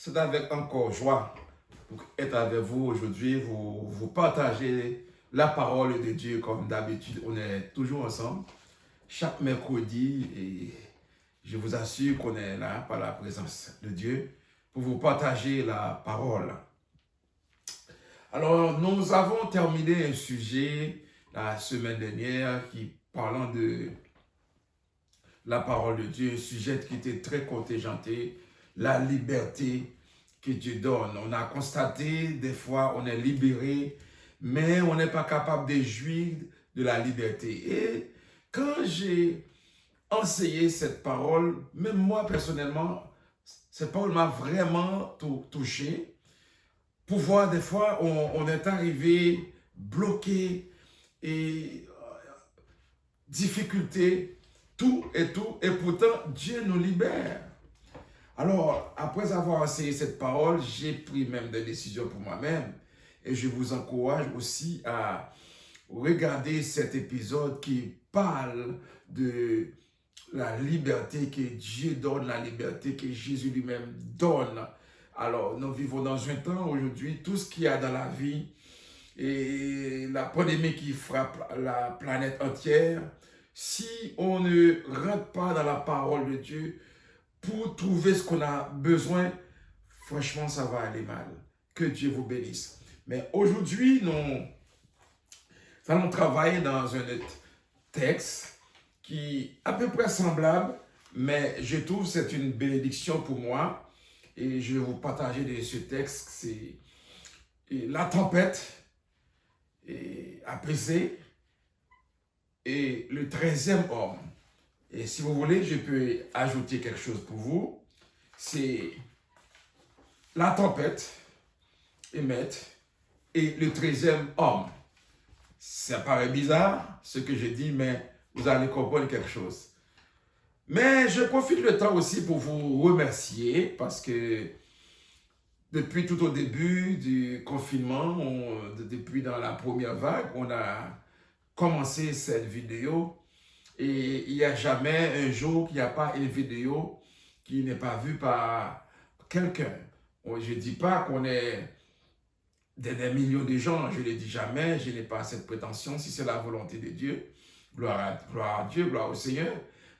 C'est avec encore joie pour être avec vous aujourd'hui, vous partager la parole de Dieu comme d'habitude. On est toujours ensemble chaque mercredi et je vous assure qu'on est là par la présence de Dieu pour vous partager la parole. Alors, nous avons terminé un sujet la semaine dernière qui parlant de la parole de Dieu, un sujet qui était très contingenté, la liberté que Dieu donne. On a constaté, des fois, on est libéré, mais on n'est pas capable de jouir de la liberté. Et quand j'ai enseigné cette parole, même moi personnellement, cette parole m'a vraiment touché. Pour voir, des fois, on est arrivé bloqué et difficulté, tout, et pourtant Dieu nous libère. Alors, après avoir enseigné cette parole, j'ai pris même des décisions pour moi-même et je vous encourage aussi à regarder cet épisode qui parle de la liberté que Dieu donne, la liberté que Jésus lui-même donne. Alors, nous vivons dans un temps aujourd'hui, tout ce qu'il y a dans la vie et la pandémie qui frappe la planète entière, si on ne rentre pas dans la parole de Dieu pour trouver ce qu'on a besoin, franchement, ça va aller mal. Que Dieu vous bénisse. Mais aujourd'hui, nous allons travailler dans un texte qui est à peu près semblable, mais je trouve que c'est une bénédiction pour moi. Et je vais vous partager de ce texte, c'est la tempête apaisée et le 13e homme. Et si vous voulez, je peux ajouter quelque chose pour vous. C'est la tempête, émette, et le 13e homme. Ça paraît bizarre, ce que je dis, mais vous allez comprendre quelque chose. Mais je profite le temps aussi pour vous remercier parce que depuis tout au début du confinement, depuis dans la première vague, on a commencé cette vidéo et il n'y a jamais un jour qu'il n'y a pas une vidéo qui n'est pas vue par quelqu'un. Je ne dis pas qu'on est des millions de gens, je ne le dis jamais, je n'ai pas cette prétention, si c'est la volonté de Dieu, gloire à Dieu, gloire au Seigneur.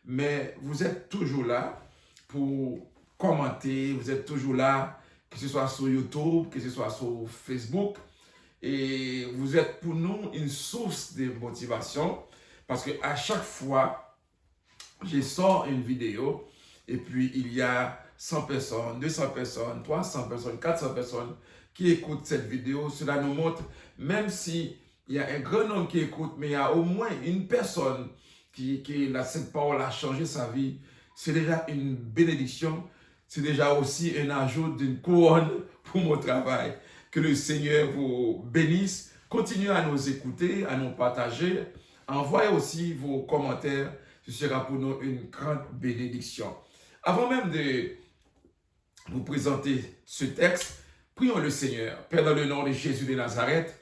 Mais vous êtes toujours là pour commenter, vous êtes toujours là, que ce soit sur YouTube, que ce soit sur Facebook. Et vous êtes pour nous une source de motivation parce qu'à chaque fois, je sors une vidéo et puis il y a 100 personnes, 200 personnes, 300 personnes, 400 personnes qui écoutent cette vidéo. Cela nous montre, même si il y a un grand nombre qui écoute, mais il y a au moins une personne cette parole a changé sa vie, c'est déjà une bénédiction, c'est déjà aussi un ajout d'une couronne pour mon travail. Que le Seigneur vous bénisse, continuez à nous écouter, à nous partager, envoyez aussi vos commentaires, ce sera pour nous une grande bénédiction. Avant même de vous présenter ce texte, prions le Seigneur. Père, dans le nom de Jésus de Nazareth,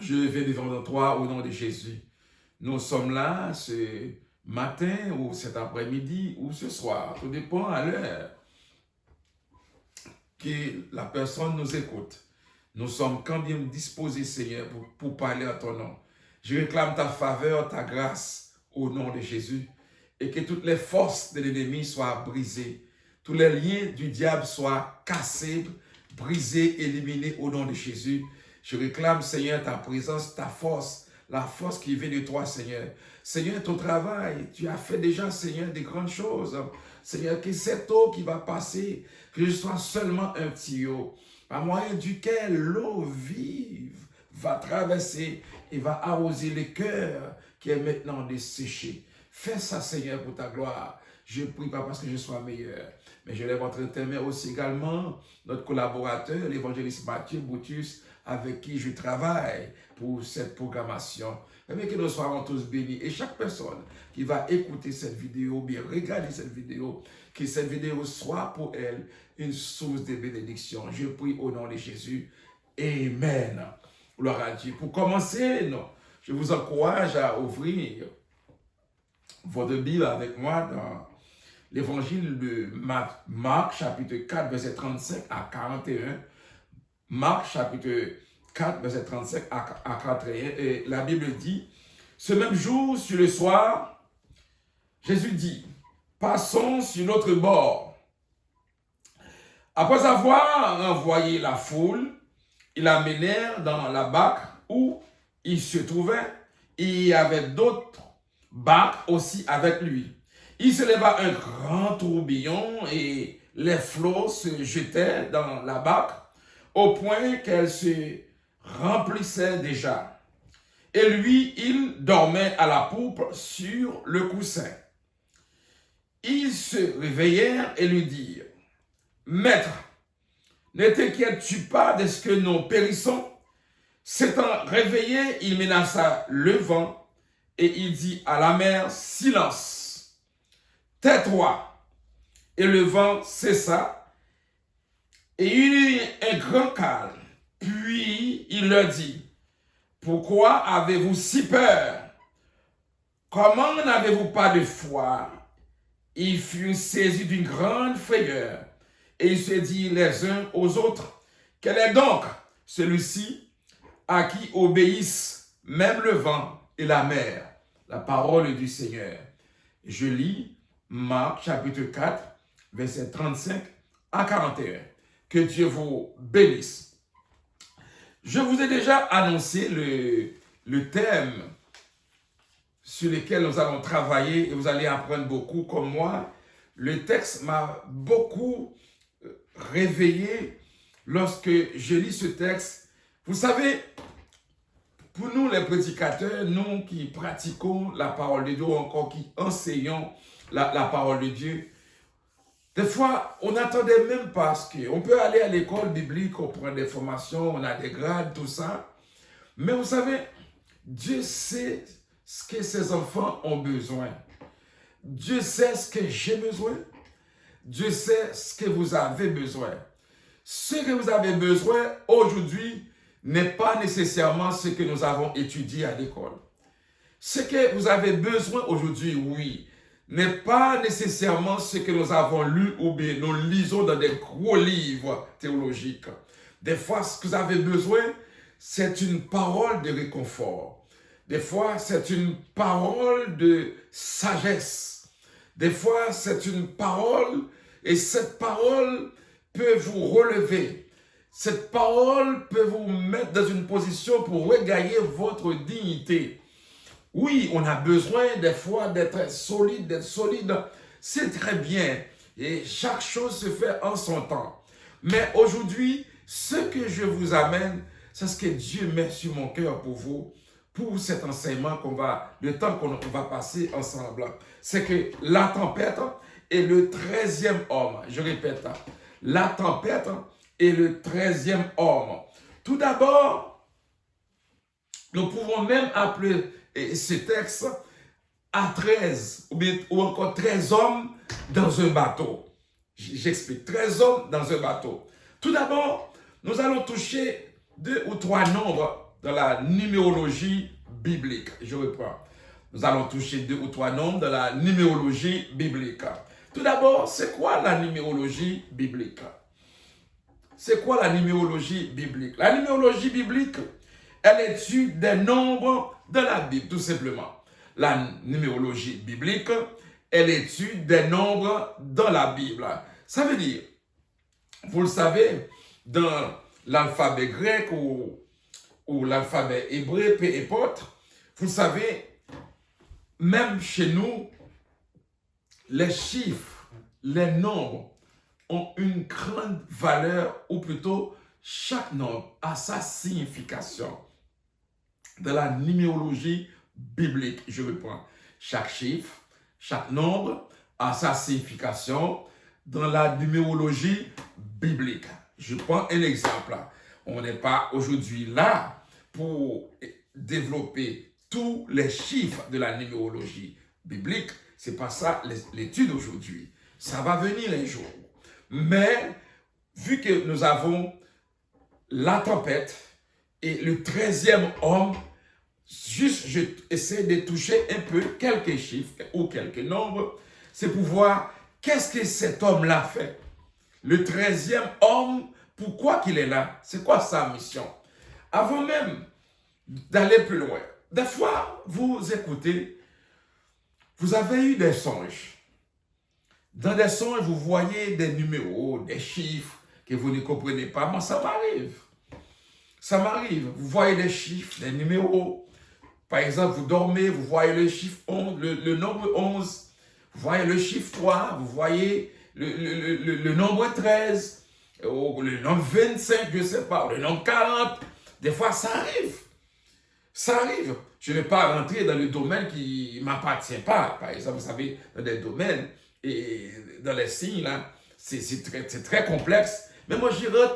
je vais devant toi au nom de Jésus. Nous sommes là ce matin ou cet après-midi ou ce soir, tout dépend à l'heure que la personne nous écoute. Nous sommes quand même disposés, Seigneur, pour parler à ton nom. Je réclame ta faveur, ta grâce au nom de Jésus et que toutes les forces de l'ennemi soient brisées, tous les liens du diable soient cassés, brisés, éliminés au nom de Jésus. Je réclame, Seigneur, ta présence, ta force, la force qui vient de toi, Seigneur. Seigneur, ton travail, tu as fait déjà, Seigneur, des grandes choses. Seigneur, que cette eau qui va passer, que je sois seulement un tuyau, par moyen duquel l'eau vive va traverser et va arroser le cœur qui est maintenant desséché. Fais ça, Seigneur, pour ta gloire. Je prie pas parce que je sois meilleur, mais je lève entre tes mains aussi également notre collaborateur, l'évangéliste Mathieu Boutus, avec qui je travaille pour cette programmation. Mais que nous soyons tous bénis. Et chaque personne qui va écouter cette vidéo, bien regarder cette vidéo, que cette vidéo soit pour elle une source de bénédiction. Je prie au nom de Jésus. Amen. Gloire à Dieu. Pour commencer, je vous encourage à ouvrir votre Bible avec moi dans l'évangile de Marc, chapitre 4, verset 35 à 41. Marc, chapitre 4, verset 35 à 41. Et la Bible dit, ce même jour, sur le soir, Jésus dit, passons sur l'autre bord. Après avoir envoyé la foule, ils l'amenèrent dans la barque où il se trouvait. Il y avait d'autres barques aussi avec lui. Il se leva un grand tourbillon et les flots se jetaient dans la barque au point qu'elle se remplissait déjà. Et lui, il dormait à la poupe sur le coussin. Ils se réveillèrent et lui dirent, Maître, ne t'inquiètes-tu pas de ce que nous périssons? S'étant réveillé, il menaça le vent et il dit à la mer, silence, tais-toi. Et le vent cessa et il y eut un grand calme. Puis il leur dit, pourquoi avez-vous si peur? Comment n'avez-vous pas de foi? Ils furent saisis d'une grande frayeur et ils se dirent les uns aux autres, quel est donc celui-ci à qui obéissent même le vent et la mer? La parole du Seigneur. Je lis Marc chapitre 4, verset 35 à 41. Que Dieu vous bénisse. Je vous ai déjà annoncé le thème sur lequel nous allons travailler et vous allez apprendre beaucoup comme moi. Le texte m'a beaucoup réveillé lorsque je lis ce texte. Vous savez, pour nous les prédicateurs, nous qui pratiquons la parole de Dieu ou encore qui enseignons la parole de Dieu, des fois, on n'attendait même pas on peut aller à l'école biblique, on prend des formations, on a des grades, tout ça. Mais vous savez, Dieu sait ce que ses enfants ont besoin. Dieu sait ce que j'ai besoin. Dieu sait ce que vous avez besoin. Ce que vous avez besoin aujourd'hui n'est pas nécessairement ce que nous avons étudié à l'école. Ce que vous avez besoin aujourd'hui, oui, n'est pas nécessairement ce que nous avons lu ou bien nous lisons dans des gros livres théologiques. Des fois, ce que vous avez besoin, c'est une parole de réconfort. Des fois, c'est une parole de sagesse. Des fois, c'est une parole, et cette parole peut vous relever. Cette parole peut vous mettre dans une position pour regagner votre dignité. Oui, on a besoin des fois d'être solide, c'est très bien. Et chaque chose se fait en son temps. Mais aujourd'hui, ce que je vous amène, c'est ce que Dieu met sur mon cœur pour vous, pour cet enseignement le temps qu'on va passer ensemble. C'est que la tempête est le 13e homme. Je répète, la tempête est le 13e homme. Tout d'abord, nous pouvons même appeler ce texte à 13 ou encore 13 hommes dans un bateau. J'explique, 13 hommes dans un bateau. Tout d'abord, nous allons toucher 2 ou 3 nombres dans la numérologie biblique. Je reprends. Nous allons toucher 2 ou 3 nombres dans la numérologie biblique. Tout d'abord, c'est quoi la numérologie biblique? C'est quoi la numérologie biblique? La numérologie biblique, elle étudie des nombres de la Bible, tout simplement. La numérologie biblique, elle étudie des nombres dans la Bible. Ça veut dire, vous le savez, dans l'alphabet grec ou l'alphabet hébreu, peu importe, vous savez, même chez nous, les chiffres, les nombres ont une grande valeur, ou plutôt, chaque nombre a sa signification. Dans la numérologie biblique, je reprends, chaque chiffre, chaque nombre a sa signification dans la numérologie biblique. Je prends un exemple. On n'est pas aujourd'hui là pour développer tous les chiffres de la numérologie biblique. Ce n'est pas ça l'étude aujourd'hui. Ça va venir un jour. Mais, vu que nous avons la tempête et le 13e homme, juste j'essaie de toucher un peu quelques chiffres ou quelques nombres, c'est pour voir qu'est-ce que cet homme-là fait? Le 13e homme, pourquoi qu'il est là? C'est quoi sa mission? Avant même d'aller plus loin, des fois, vous écoutez, vous avez eu des songes. Dans des songes, vous voyez des numéros, des chiffres que vous ne comprenez pas. Moi, ça m'arrive. Ça m'arrive. Vous voyez des chiffres, des numéros. Par exemple, vous dormez, vous voyez le chiffre 11, le nombre 11. Vous voyez le chiffre 3, vous voyez le nombre 13, ou le nombre 25, je ne sais pas, ou le nombre 40. Des fois, ça arrive. Ça arrive. Je ne vais pas rentrer dans le domaine qui ne m'appartient pas. Par exemple, vous savez, dans des domaines et dans les signes, là, c'est très complexe. Mais moi,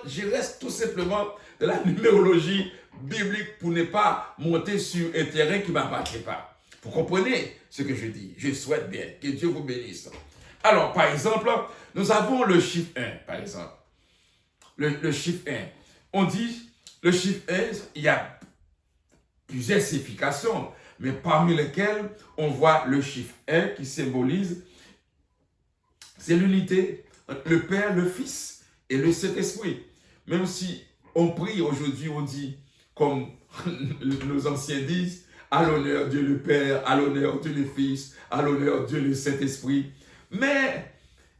j'y reste tout simplement de la numérologie biblique pour ne pas monter sur un terrain qui ne m'appartient pas. Vous comprenez ce que je dis? Je souhaite bien. Que Dieu vous bénisse. Alors, par exemple, nous avons le chiffre 1, par exemple. Le chiffre 1. On dit, le chiffre 1, il y a plusieurs significations, mais parmi lesquelles on voit le chiffre 1 qui symbolise, c'est l'unité entre le Père, le Fils et le Saint-Esprit. Même si on prie aujourd'hui, on dit, comme nos anciens disent, à l'honneur Dieu le Père, à l'honneur Dieu le Fils, à l'honneur Dieu le Saint-Esprit. Mais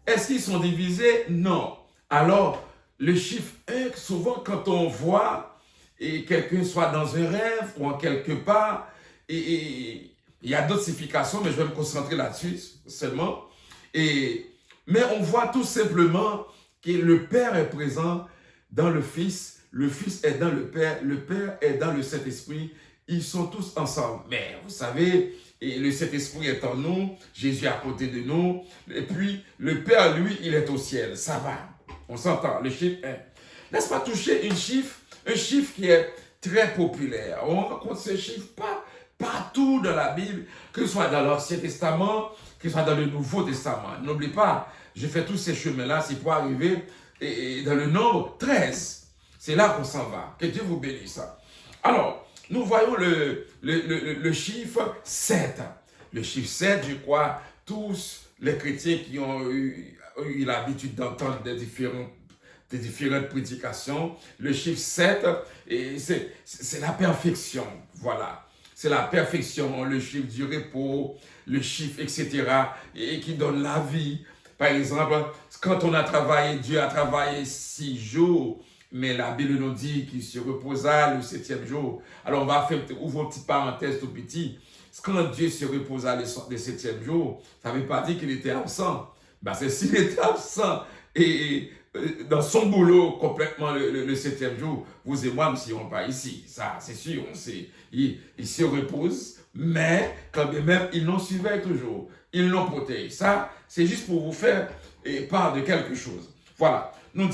est-ce qu'ils sont divisés? Non. Alors, le chiffre 1, souvent quand on voit et quelqu'un soit dans un rêve ou en quelque part, et il y a d'autres significations, mais je vais me concentrer là-dessus seulement. Mais on voit tout simplement que le Père est présent dans le Fils est dans le Père est dans le Saint-Esprit. Ils sont tous ensemble. Mais vous savez, et le Saint-Esprit est en nous, Jésus est à côté de nous, et puis le Père, lui, il est au ciel. Ça va, on s'entend, le chiffre 1. Laisse pas toucher un chiffre qui est très populaire. On rencontre ce chiffre partout dans la Bible, que ce soit dans l'Ancien Testament, que ce soit dans le Nouveau Testament. N'oublie pas, je fais tous ces chemins-là, c'est pour arriver dans le nombre 13. C'est là qu'on s'en va. Que Dieu vous bénisse. Alors, nous voyons le chiffre 7. Le chiffre 7, je crois, tous les chrétiens qui ont eu l'habitude d'entendre des différentes prédications, le chiffre 7, c'est la perfection. Voilà. C'est la perfection, le chiffre du repos, le chiffre, etc. Et qui donne la vie. Par exemple, quand on a travaillé, Dieu a travaillé 6 jours, mais la Bible nous dit qu'il se reposa le 7e jour. Alors on va ouvrir une petite parenthèse tout petit. Quand Dieu se reposa le 7e jour, ça ne veut pas dire qu'il était absent. Ben, c'est s'il était absent et dans son boulot complètement le 7e jour, vous et moi, nous ne serons pas ici. Ça, c'est sûr. Il se repose, mais quand même, il nous surveille toujours. Il nous protège. Ça, c'est juste pour vous faire part de quelque chose. Voilà. Nous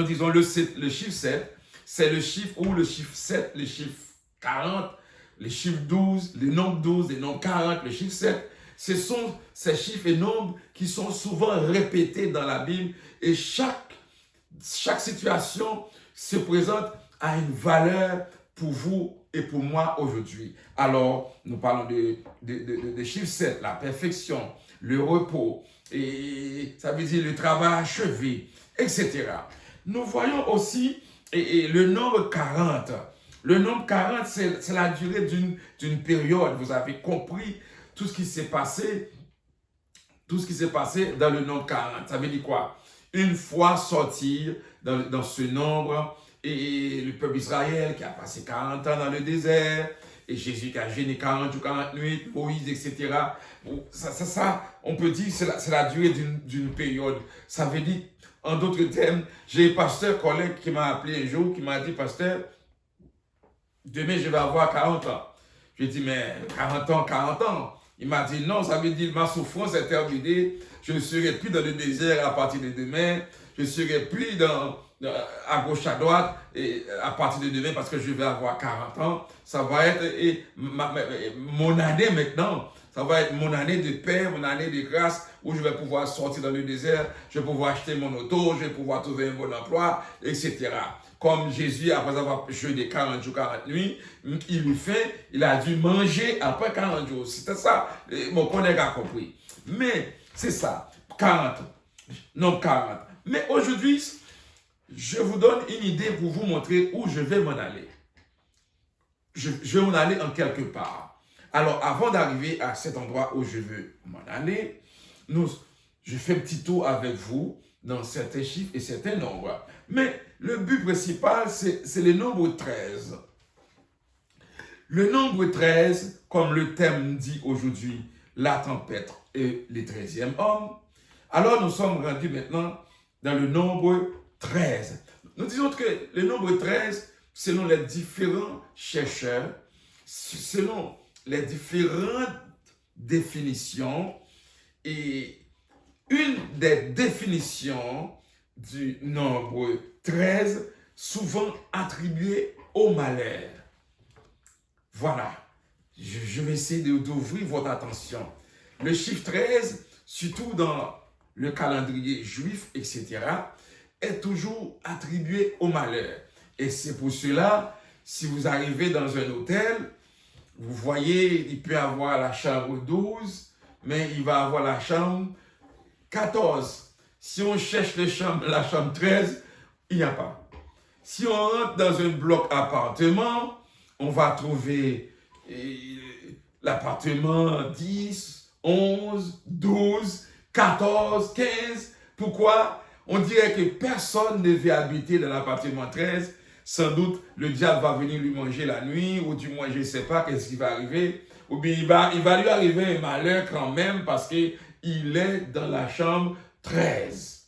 disons le chiffre 7, c'est le chiffre ou le chiffre 7, le chiffre 40, le chiffre 12, le nombre 12, le nombre 40, le chiffre 7. Ce sont ces chiffres et nombres qui sont souvent répétés dans la Bible et chaque situation se présente à une valeur pour vous et pour moi aujourd'hui. Alors, nous parlons de chiffre 7, la perfection, le repos, et ça veut dire le travail achevé, etc. Nous voyons aussi le nombre 40. Le nombre 40, c'est la durée d'une période. Vous avez compris tout ce qui s'est passé dans le nombre 40. Ça veut dire quoi? Une fois sortir dans ce nombre, et le peuple d'Israël qui a passé 40 ans dans le désert, et Jésus qui a gêné 40 jours, 40 nuits, Moïse, etc. Ça, on peut dire que c'est la durée d'une période. Ça veut dire, en d'autres termes, j'ai un pasteur collègue qui m'a appelé un jour, qui m'a dit, pasteur, demain je vais avoir 40 ans. Je lui ai dit, mais 40 ans. Il m'a dit, non, ça veut dire, ma souffrance est terminée, je ne serai plus dans le désert à partir de demain, je ne serai plus à gauche, à droite, et à partir de demain, parce que je vais avoir 40 ans, ça va être mon année maintenant. Ça va être mon année de paix, mon année de grâce, où je vais pouvoir sortir dans le désert, je vais pouvoir acheter mon auto, je vais pouvoir trouver un bon emploi, etc. Comme Jésus, après avoir jeûné 40 jours, 40 nuits, il a dû manger après 40 jours. C'était ça, mon collègue a compris. Mais c'est ça. 40. Non, 40. Mais aujourd'hui, je vous donne une idée pour vous montrer où je vais m'en aller. Je vais m'en aller en quelque part. Alors, avant d'arriver à cet endroit où je veux m'en aller, je fais un petit tour avec vous dans certains chiffres et certains nombres. Mais le but principal, c'est le nombre 13. Le nombre 13, comme le thème dit aujourd'hui, la tempête et le 13e homme. Alors, nous sommes rendus maintenant dans le nombre 13. Nous disons que le nombre 13, selon les différents chercheurs, selon les différentes définitions, et une des définitions du nombre 13, souvent attribuée au malheur. Voilà, je vais essayer d'ouvrir votre attention. Le chiffre 13, surtout dans le calendrier juif, etc., est toujours attribué au malheur. Et c'est pour cela, si vous arrivez dans un hôtel, vous voyez, il peut avoir la chambre 12, mais il va avoir la chambre 14. Si on cherche la chambre 13, il n'y a pas. Si on rentre dans un bloc appartement, on va trouver l'appartement 10, 11, 12, 14, 15. Pourquoi? On dirait que personne ne veut habiter dans l'appartement 13. Sans doute, le diable va venir lui manger la nuit, ou du moins, je ne sais pas qu'est-ce qui va arriver. Ou bien, il va lui arriver un malheur quand même parce qu'il est dans la chambre 13.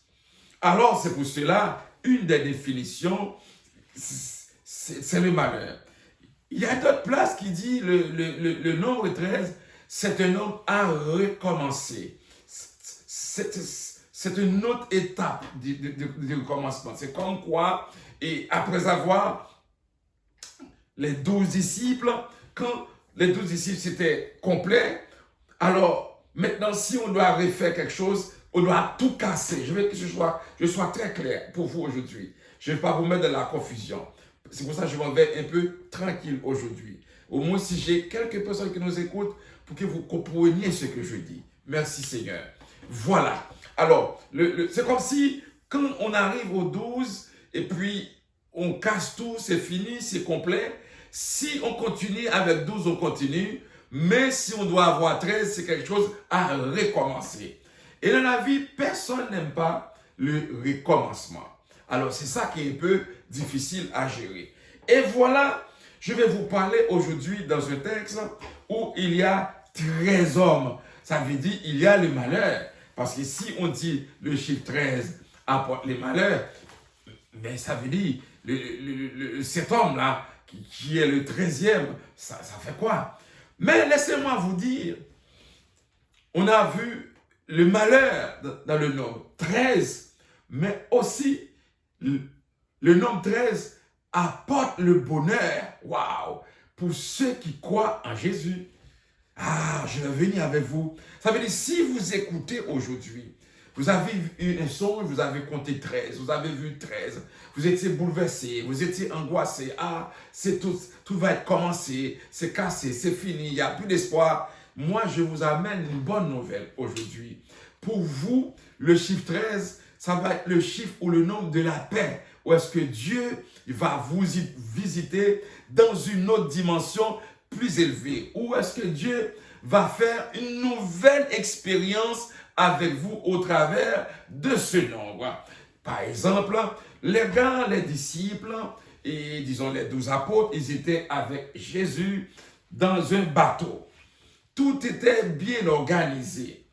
Alors, c'est pour cela, une des définitions, c'est le malheur. Il y a d'autres places qui disent le nombre 13, c'est un nombre à recommencer. C'est une autre étape du recommencement. C'est comme quoi, et après avoir les 12 disciples, quand les 12 disciples c'était complet, alors maintenant si on doit refaire quelque chose, on doit tout casser. Je veux que je sois très clair pour vous aujourd'hui. Je ne vais pas vous mettre dans la confusion. C'est pour ça que je m'en vais un peu tranquille aujourd'hui. Au moins si j'ai quelques personnes qui nous écoutent pour que vous compreniez ce que je dis. Merci Seigneur. Voilà. Alors, c'est comme si quand on arrive au 12 et puis on casse tout, c'est fini, c'est complet. Si on continue avec 12, on continue. Mais si on doit avoir 13, c'est quelque chose à recommencer. Et dans la vie, personne n'aime pas le recommencement. Alors, c'est ça qui est un peu difficile à gérer. Et voilà, je vais vous parler aujourd'hui dans un texte où il y a 13 hommes. Ça veut dire il y a le malheur. Parce que si on dit le chiffre 13 apporte les malheurs, mais ça veut dire cet homme-là, qui est le 13e, ça fait quoi? Mais laissez-moi vous dire, on a vu le malheur dans le nombre 13, mais aussi le nombre 13 apporte le bonheur. Waouh! Pour ceux qui croient en Jésus. Ah, je vais venir avec vous. Ça veut dire, si vous écoutez aujourd'hui, vous avez eu un songe, vous avez compté 13, vous avez vu 13, vous étiez bouleversé, vous étiez angoissé. Ah, c'est tout va être commencé, c'est cassé, c'est fini, il n'y a plus d'espoir. Moi, je vous amène une bonne nouvelle aujourd'hui. Pour vous, le chiffre 13, ça va être le chiffre ou le nombre de la paix. Où est-ce que Dieu va vous visiter dans une autre dimension plus élevée. Où est-ce que Dieu va faire une nouvelle expérience avec vous au travers de ce nombre. Par exemple, les disciples et disons les 12 apôtres, ils étaient avec Jésus dans un bateau. Tout était bien organisé.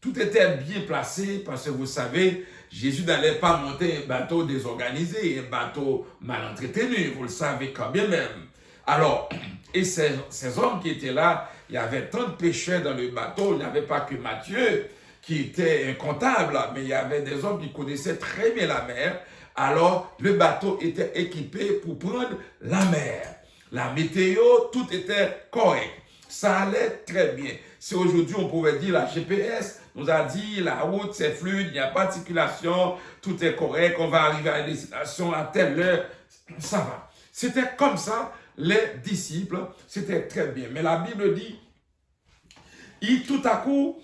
Tout était bien placé parce que vous savez, Jésus n'allait pas monter un bateau désorganisé, un bateau mal entretenu, vous le savez quand bien même. Alors, et ces hommes qui étaient là, il y avait tant de pêcheurs dans le bateau, il n'y avait pas que Matthieu qui était un comptable, mais il y avait des hommes qui connaissaient très bien la mer. Alors, le bateau était équipé pour prendre la mer. La météo, tout était correct. Ça allait très bien. Si aujourd'hui on pouvait dire la GPS nous a dit la route c'est fluide, il n'y a pas de circulation, tout est correct, on va arriver à la destination à telle heure, ça va. C'était comme ça, les disciples, c'était très bien. Mais la Bible dit, tout à coup,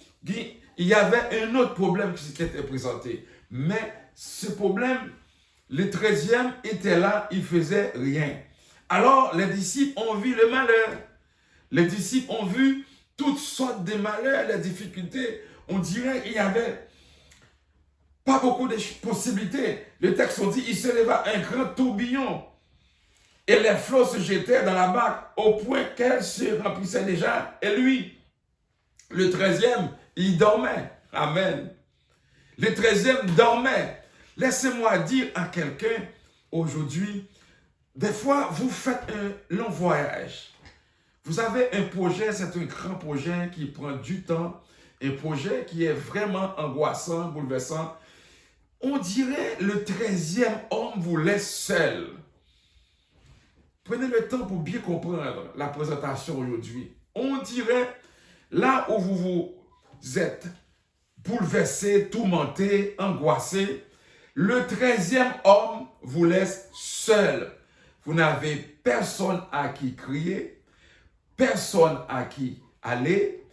il y avait un autre problème qui s'était présenté. Mais ce problème, le 13e était là, il ne faisait rien. Alors, les disciples ont vu le malheur. Les disciples ont vu toutes sortes de malheurs, les difficultés. On dirait qu'il n'y avait pas beaucoup de possibilités. Le texte dit, il se leva un grand tourbillon. Et les flots se jetaient dans la barque au point qu'elle se remplissait déjà. Et lui, le 13e, il dormait. Amen. Le 13e dormait. Laissez-moi dire à quelqu'un aujourd'hui, des fois, vous faites un long voyage. Vous avez un projet, c'est un grand projet qui prend du temps, un projet qui est vraiment angoissant, bouleversant. On dirait le 13e homme vous laisse seul. Prenez le temps pour bien comprendre la présentation aujourd'hui. On dirait, là où vous êtes bouleversé, tourmenté, angoissé, le 13e homme vous laisse seul. Vous n'avez personne à qui crier, personne à qui aller.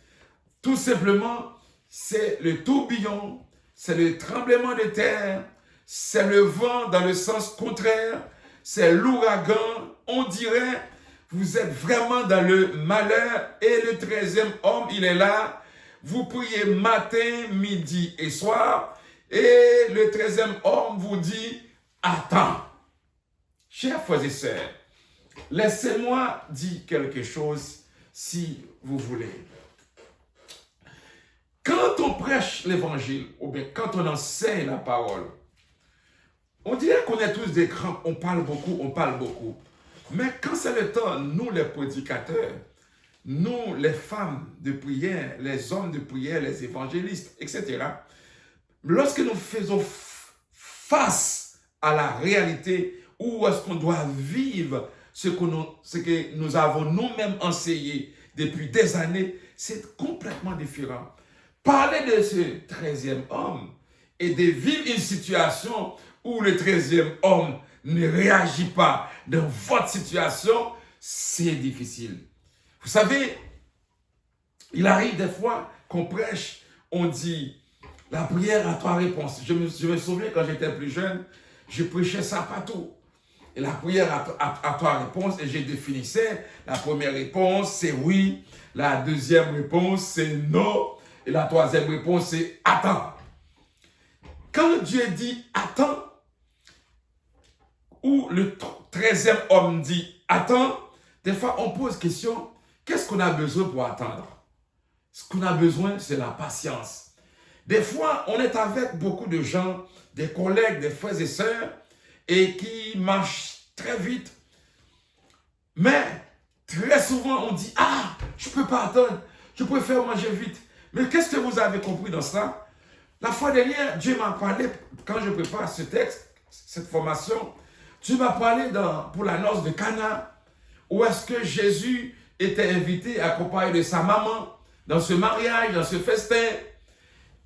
Tout simplement, c'est le tourbillon, c'est le tremblement de terre, c'est le vent dans le sens contraire, c'est l'ouragan. On dirait, vous êtes vraiment dans le malheur et le 13e homme, il est là. Vous priez matin, midi et soir et le 13e homme vous dit, attends. Chers frères et sœurs, laissez-moi dire quelque chose si vous voulez. Quand on prêche l'évangile, ou bien quand on enseigne la parole, on dirait qu'on est tous des grands, on parle beaucoup. Mais quand c'est le temps, nous les prédicateurs, nous les femmes de prière, les hommes de prière, les évangélistes, etc., lorsque nous faisons face à la réalité, où est-ce qu'on doit vivre ce que nous avons nous-mêmes enseigné depuis des années, c'est complètement différent. Parler de ce 13e homme et de vivre une situation où le 13e homme ne réagit pas dans votre situation, c'est difficile. Vous savez, il arrive des fois qu'on prêche, on dit la prière à 3 réponses. Je me souviens quand j'étais plus jeune, je prêchais ça partout. Et la prière à 3 réponses, et je définissais. La première réponse, c'est oui. La deuxième réponse, c'est non. Et la troisième réponse, c'est attends. Quand Dieu dit attends, ou le 13e homme dit attends, des fois on pose question, qu'est-ce qu'on a besoin pour attendre? Ce qu'on a besoin, c'est la patience. Des fois, on est avec beaucoup de gens, des collègues, des frères et sœurs, et qui marchent très vite. Mais très souvent, on dit, ah, je ne peux pas attendre, je préfère manger vite. Mais qu'est-ce que vous avez compris dans cela? La fois dernière, Dieu m'a parlé, quand je prépare ce texte, cette formation, Dieu m'a parlé pour la noce de Cana, où est-ce que Jésus était invité, accompagné de sa maman, dans ce mariage, dans ce festin.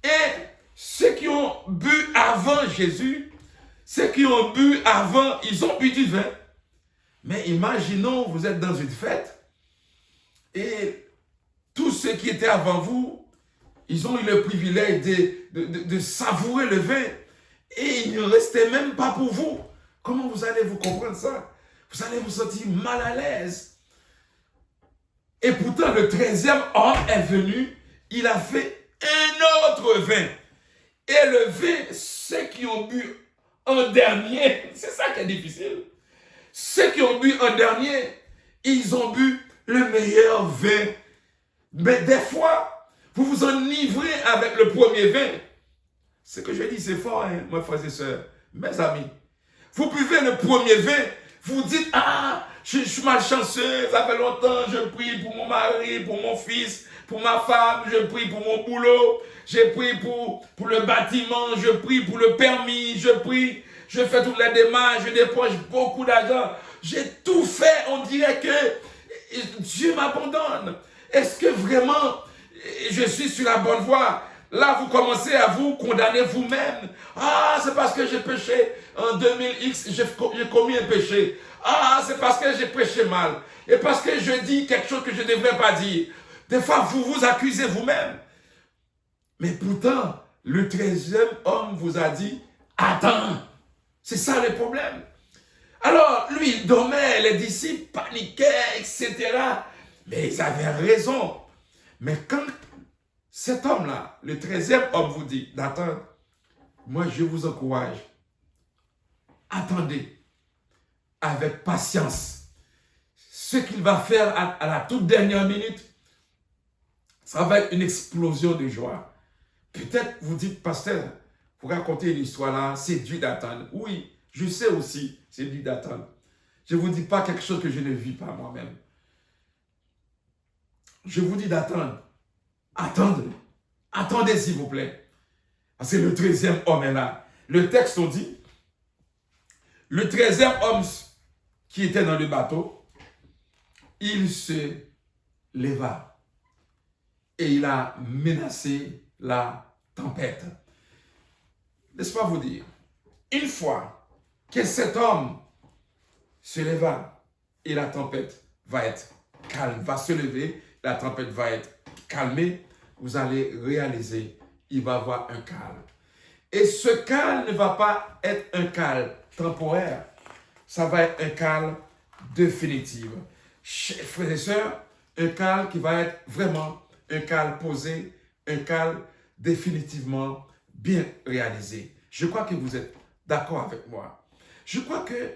Et ceux qui ont bu avant Jésus, ceux qui ont bu avant, ils ont bu du vin. Mais imaginons, vous êtes dans une fête, et tous ceux qui étaient avant vous, ils ont eu le privilège de savourer le vin, et il ne restait même pas pour vous. Comment vous allez vous comprendre ça? Vous allez vous sentir mal à l'aise. Et pourtant, le 13e homme est venu, il a fait un autre vin. Et le vin, ceux qui ont bu en dernier, c'est ça qui est difficile. Ceux qui ont bu en dernier, ils ont bu le meilleur vin. Mais des fois, vous vous enivrez avec le premier vin. Ce que je dis, c'est fort, hein, mes frères et sœurs, mes amis. Vous buvez le premier vin, vous dites, ah, je suis malchanceux, ça fait longtemps, je prie pour mon mari, pour mon fils, pour ma femme, je prie pour mon boulot, je prie pour le bâtiment, je prie pour le permis, je prie, je fais toutes les démarches, je dépense beaucoup d'argent. J'ai tout fait, on dirait que Dieu m'abandonne. Est-ce que vraiment je suis sur la bonne voie? Là, vous commencez à vous condamner vous-même. Ah, c'est parce que j'ai péché en 2000X, j'ai commis un péché. Ah, c'est parce que j'ai prêché mal. Et parce que je dis quelque chose que je ne devrais pas dire. Des fois, vous vous accusez vous-même. Mais pourtant, le 13e homme vous a dit, attends. C'est ça le problème. Alors, lui, il dormait, les disciples paniquaient, etc. Mais ils avaient raison. Mais quand cet homme-là, le 13e homme vous dit d'attendre, moi je vous encourage, attendez avec patience. Ce qu'il va faire à la toute dernière minute, ça va être une explosion de joie. Peut-être vous dites, pasteur, vous racontez une histoire là, c'est dur d'attendre. Oui, je sais aussi, c'est dur d'attendre. Je ne vous dis pas quelque chose que je ne vis pas moi-même. Je vous dis d'attendre. Attendez. Attendez s'il vous plaît. Parce que le 13e homme est là. Le texte on dit, le 13e homme qui était dans le bateau, il se leva et il a menacé la tempête. N'est-ce pas vous dire, une fois que cet homme se leva et la tempête va être calme, va se lever, la tempête va être calmée, vous allez réaliser, il va y avoir un calme. Et ce calme ne va pas être un calme temporaire, ça va être un calme définitif. Frères et sœurs, un calme qui va être vraiment un calme posé, un calme définitivement bien réalisé. Je crois que vous êtes d'accord avec moi. Je crois que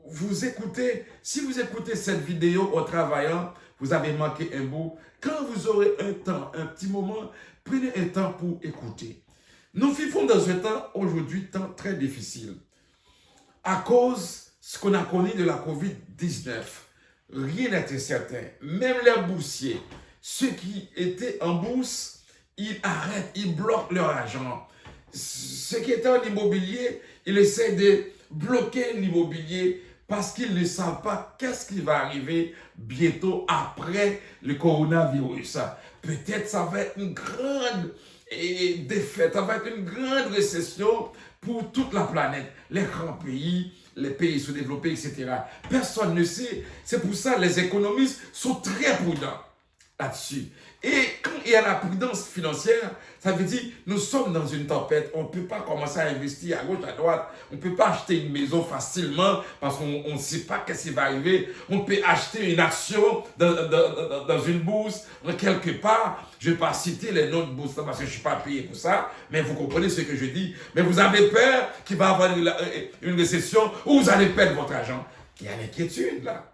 vous écoutez, si vous écoutez cette vidéo en travaillant, vous avez manqué un bout. Quand vous aurez un temps, un petit moment, prenez un temps pour écouter. Nous vivons dans un temps aujourd'hui, temps très difficile. À cause de ce qu'on a connu de la COVID-19, rien n'était certain. Même les boursiers, ceux qui étaient en bourse, ils arrêtent, ils bloquent leur argent. Ceux qui étaient en immobilier, ils essaient de bloquer l'immobilier parce qu'ils ne savent pas qu'est-ce qui va arriver bientôt après le coronavirus. Peut-être ça va être une grande défaite, ça va être une grande récession pour toute la planète, les grands pays, les pays sous-développés, etc. Personne ne sait. C'est pour ça que les économistes sont très prudents là-dessus. Et quand il y a la prudence financière, ça veut dire nous sommes dans une tempête, on ne peut pas commencer à investir à gauche, à droite, on ne peut pas acheter une maison facilement parce qu'on ne sait pas qu'est-ce qui va arriver. On peut acheter une action dans une bourse, quelque part. Je ne vais pas citer les noms de bourse parce que je ne suis pas payé pour ça, mais vous comprenez ce que je dis. Mais vous avez peur qu'il va y avoir une récession où vous allez perdre votre argent. Il y a l'inquiétude là.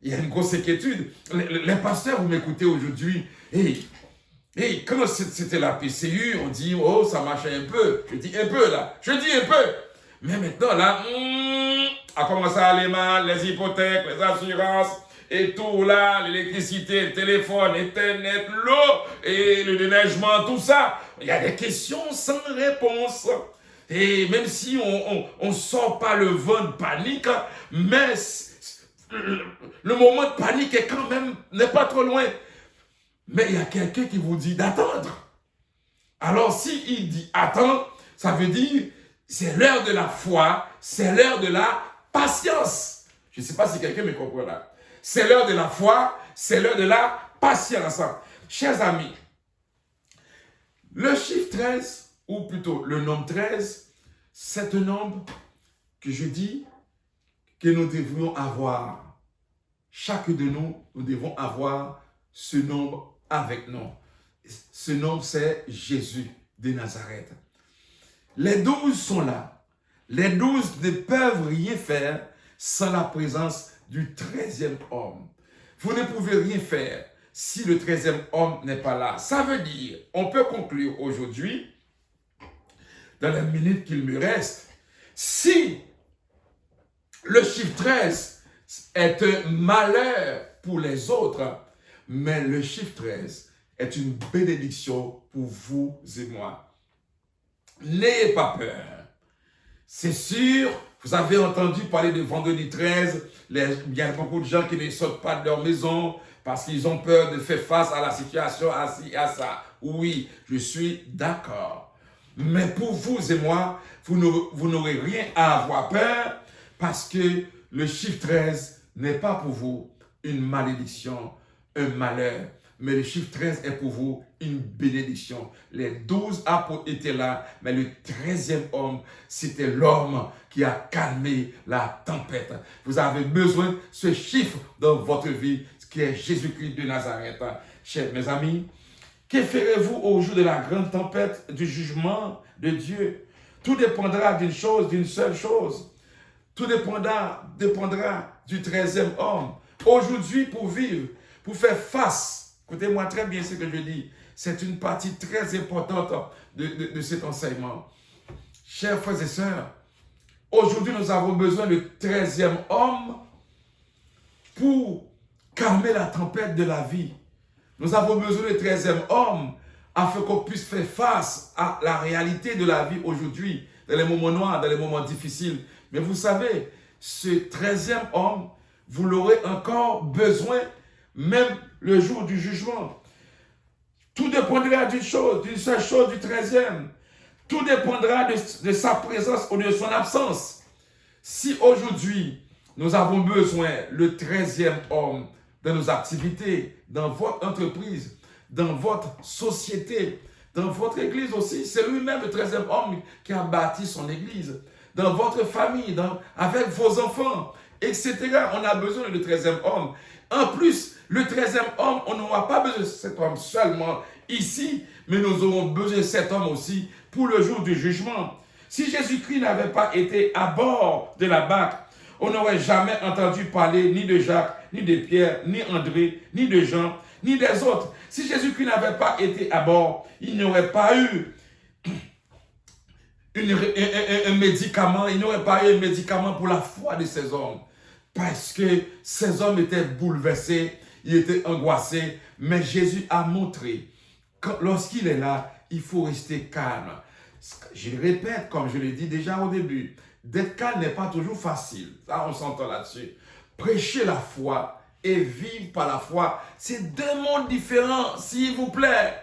Il y a une grosse inquiétude. Les pasteurs, vous m'écoutez aujourd'hui, et quand c'était la PCU, on dit, oh, ça marchait un peu. Je dis un peu là, je dis un peu. Mais maintenant là, a commencé à aller mal, les hypothèques, les assurances, et tout là, l'électricité, le téléphone, Internet, l'eau, et le déneigement, tout ça. Il y a des questions sans réponse. Et même si on ne sort pas le vent de panique, mais le moment de panique est quand même, n'est pas trop loin. Mais il y a quelqu'un qui vous dit d'attendre. Alors s'il dit attends, ça veut dire c'est l'heure de la foi, c'est l'heure de la patience. Je ne sais pas si quelqu'un me comprend là. C'est l'heure de la foi, c'est l'heure de la patience. Chers amis, le chiffre 13, ou plutôt le nombre 13, c'est un nombre que je dis que nous devrions avoir. Chaque de nous, nous devons avoir ce nombre avec nous. Ce nombre, c'est Jésus de Nazareth. Les 12 sont là. Les 12 ne peuvent rien faire sans la présence du 13e homme. Vous ne pouvez rien faire si le 13e homme n'est pas là. Ça veut dire, on peut conclure aujourd'hui, dans les minutes qu'il me reste, si le chiffre 13 est un malheur pour les autres, mais le chiffre 13 est une bénédiction pour vous et moi. N'ayez pas peur. C'est sûr, vous avez entendu parler de vendredi 13, il y a beaucoup de gens qui ne sortent pas de leur maison parce qu'ils ont peur de faire face à la situation, à ça. Oui, je suis d'accord. Mais pour vous et moi, vous n'aurez rien à avoir peur parce que le chiffre 13 n'est pas pour vous une malédiction, un malheur, mais le chiffre 13 est pour vous une bénédiction. Les 12 apôtres étaient là, mais le 13e homme, c'était l'homme qui a calmé la tempête. Vous avez besoin de ce chiffre dans votre vie, qui est Jésus-Christ de Nazareth. Chers mes amis, que ferez-vous au jour de la grande tempête du jugement de Dieu? Tout dépendra d'une chose, d'une seule chose. Tout dépendra du 13e homme. Aujourd'hui, pour vivre, pour faire face, écoutez-moi très bien ce que je dis, c'est une partie très importante de cet enseignement. Chers frères et sœurs, aujourd'hui, nous avons besoin du 13e homme pour calmer la tempête de la vie. Nous avons besoin du 13e homme afin qu'on puisse faire face à la réalité de la vie aujourd'hui, dans les moments noirs, dans les moments difficiles. Mais vous savez, ce 13e homme, vous l'aurez encore besoin, même le jour du jugement. Tout dépendra d'une seule chose, du 13e. Tout dépendra de sa présence ou de son absence. Si aujourd'hui, nous avons besoin le 13e homme dans nos activités, dans votre entreprise, dans votre société, dans votre église aussi, c'est lui-même le 13e homme qui a bâti son église. Dans votre famille, avec vos enfants, etc. On a besoin du 13e homme. En plus, le 13e homme, on n'aura pas besoin de cet homme seulement ici, mais nous aurons besoin de cet homme aussi pour le jour du jugement. Si Jésus-Christ n'avait pas été à bord de la barque, on n'aurait jamais entendu parler ni de Jacques, ni de Pierre, ni André, ni de Jean, ni des autres. Si Jésus-Christ n'avait pas été à bord, il n'y aurait pas eu un médicament, il n'y aurait pas eu un médicament pour la foi de ces hommes. Parce que ces hommes étaient bouleversés, ils étaient angoissés. Mais Jésus a montré que lorsqu'il est là, il faut rester calme. Je le répète, comme je l'ai dit déjà au début, d'être calme n'est pas toujours facile. Ça, on s'entend là-dessus. Prêcher la foi et vivre par la foi, c'est deux mondes différents, s'il vous plaît.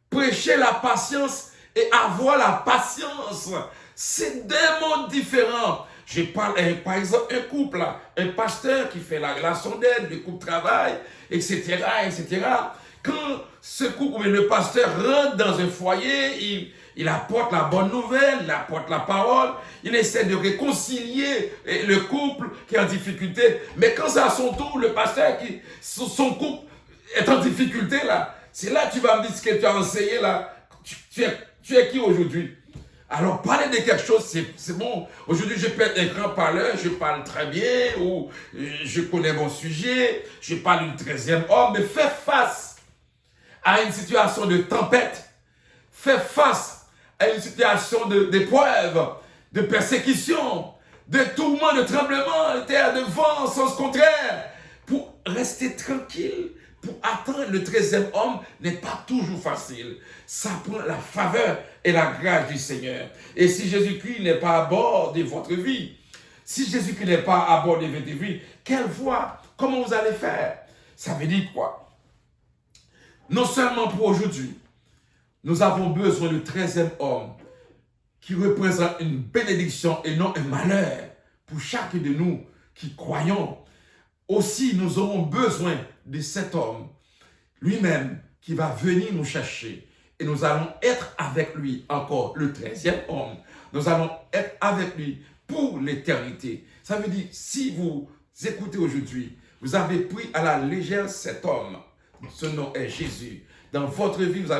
Prêcher la patience et avoir la patience, c'est deux mondes différents. Je parle, par exemple, un couple, un pasteur qui fait la relation d'aide, le couple travail, etc., etc. Quand ce couple, le pasteur rentre dans un foyer, il apporte la bonne nouvelle, il apporte la parole, il essaie de réconcilier le couple qui est en difficulté. Mais quand c'est à son tour, le pasteur, son couple est en difficulté, là, c'est là que tu vas me dire ce que tu as enseigné, là. Tu es qui aujourd'hui? Alors, parler de quelque chose, c'est bon. Aujourd'hui, je peux être un grand parleur, je parle très bien, ou je connais mon sujet, je parle du 13e homme, mais fais face à une situation de tempête, fais face à une situation d'épreuve, de persécution, de tourment, de tremblement, de terre, de vent, sens contraire, pour rester tranquille. Pour atteindre le 13e homme n'est pas toujours facile. Ça prend la faveur et la grâce du Seigneur. Et si Jésus-Christ n'est pas à bord de votre vie, si Jésus-Christ n'est pas à bord de votre vie, quelle voie? Comment vous allez faire? Ça veut dire quoi? Non seulement pour aujourd'hui, nous avons besoin du 13e homme qui représente une bénédiction et non un malheur pour chacun de nous qui croyons. Aussi, nous aurons besoin de cet homme lui-même qui va venir nous chercher. Et nous allons être avec lui encore, le 13e homme. Nous allons être avec lui pour l'éternité. Ça veut dire, si vous écoutez aujourd'hui, vous avez pris à la légère cet homme. Ce nom est Jésus. Dans votre vie, vous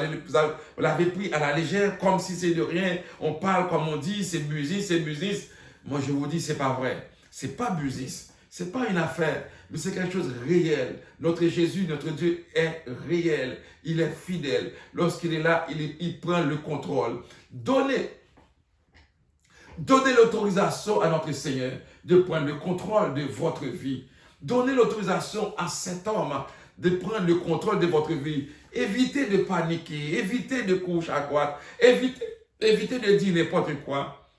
l'avez pris à la légère comme si c'est de rien. On parle comme on dit, c'est business, c'est business. Moi, je vous dis, c'est pas vrai. C'est pas business. C'est pas une affaire, mais c'est quelque chose de réel. Notre Jésus, notre Dieu est réel. Il est fidèle. Lorsqu'il est là, il prend le contrôle. Donnez l'autorisation à notre Seigneur de prendre le contrôle de votre vie. Donnez l'autorisation à cet homme de prendre le contrôle de votre vie. Évitez de paniquer, évitez de coucher à droite, évitez de dire n'importe quoi.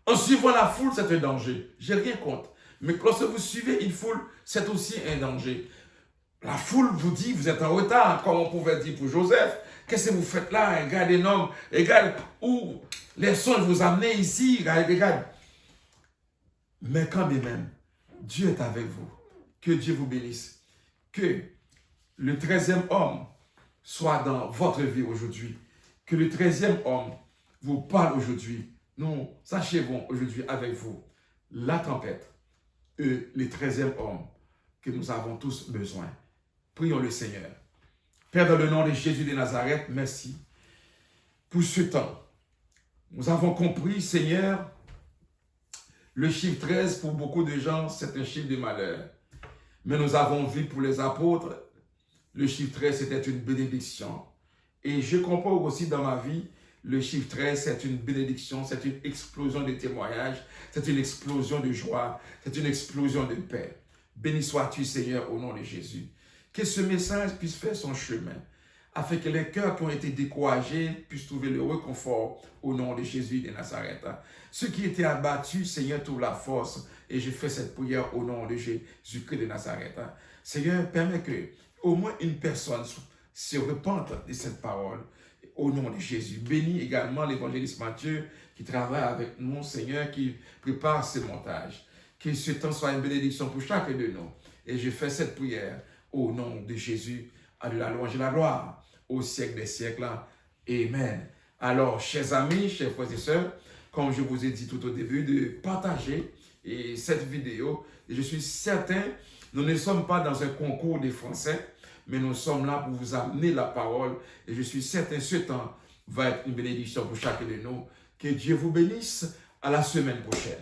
En suivant la foule, c'est un danger. J'ai rien contre. Mais lorsque vous suivez une foule, c'est aussi un danger. La foule vous dit, vous êtes en retard, comme on pouvait dire pour Joseph. Qu'est-ce que vous faites là? Regarde un homme, regarde où les songes vous amenez ici, regarde. Mais quand bien même, Dieu est avec vous. Que Dieu vous bénisse. Que le 13e homme soit dans votre vie aujourd'hui. Que le 13e homme vous parle aujourd'hui. Nous achevons aujourd'hui avec vous la tempête et le 13e homme que nous avons tous besoin. Prions le Seigneur. Père, dans le nom de Jésus de Nazareth, merci pour ce temps. Nous avons compris, Seigneur, le chiffre 13, pour beaucoup de gens, c'est un chiffre de malheur. Mais nous avons vu pour les apôtres, le chiffre 13, c'était une bénédiction. Et je comprends aussi dans ma vie, le chiffre 13, c'est une bénédiction, c'est une explosion de témoignages, c'est une explosion de joie, c'est une explosion de paix. Béni sois-tu, Seigneur, au nom de Jésus. Que ce message puisse faire son chemin, afin que les cœurs qui ont été découragés puissent trouver le réconfort au nom de Jésus de Nazareth. Ceux qui étaient abattus, Seigneur, trouve la force. Et je fais cette prière au nom de Jésus-Christ de Nazareth. Seigneur, permets que au moins une personne se repente de cette parole au nom de Jésus. Bénis également l'évangéliste Matthieu qui travaille avec nous, Seigneur, qui prépare ce montage. Que ce temps soit une bénédiction pour chacun de nous. Et je fais cette prière au nom de Jésus, à la louange et la gloire, au siècle des siècles. Amen. Alors, chers amis, chers frères et sœurs, comme je vous ai dit tout au début, de partager cette vidéo. Et je suis certain, nous ne sommes pas dans un concours de français, mais nous sommes là pour vous amener la parole. Et je suis certain, ce temps va être une bénédiction pour chacun de nous. Que Dieu vous bénisse. À la semaine prochaine.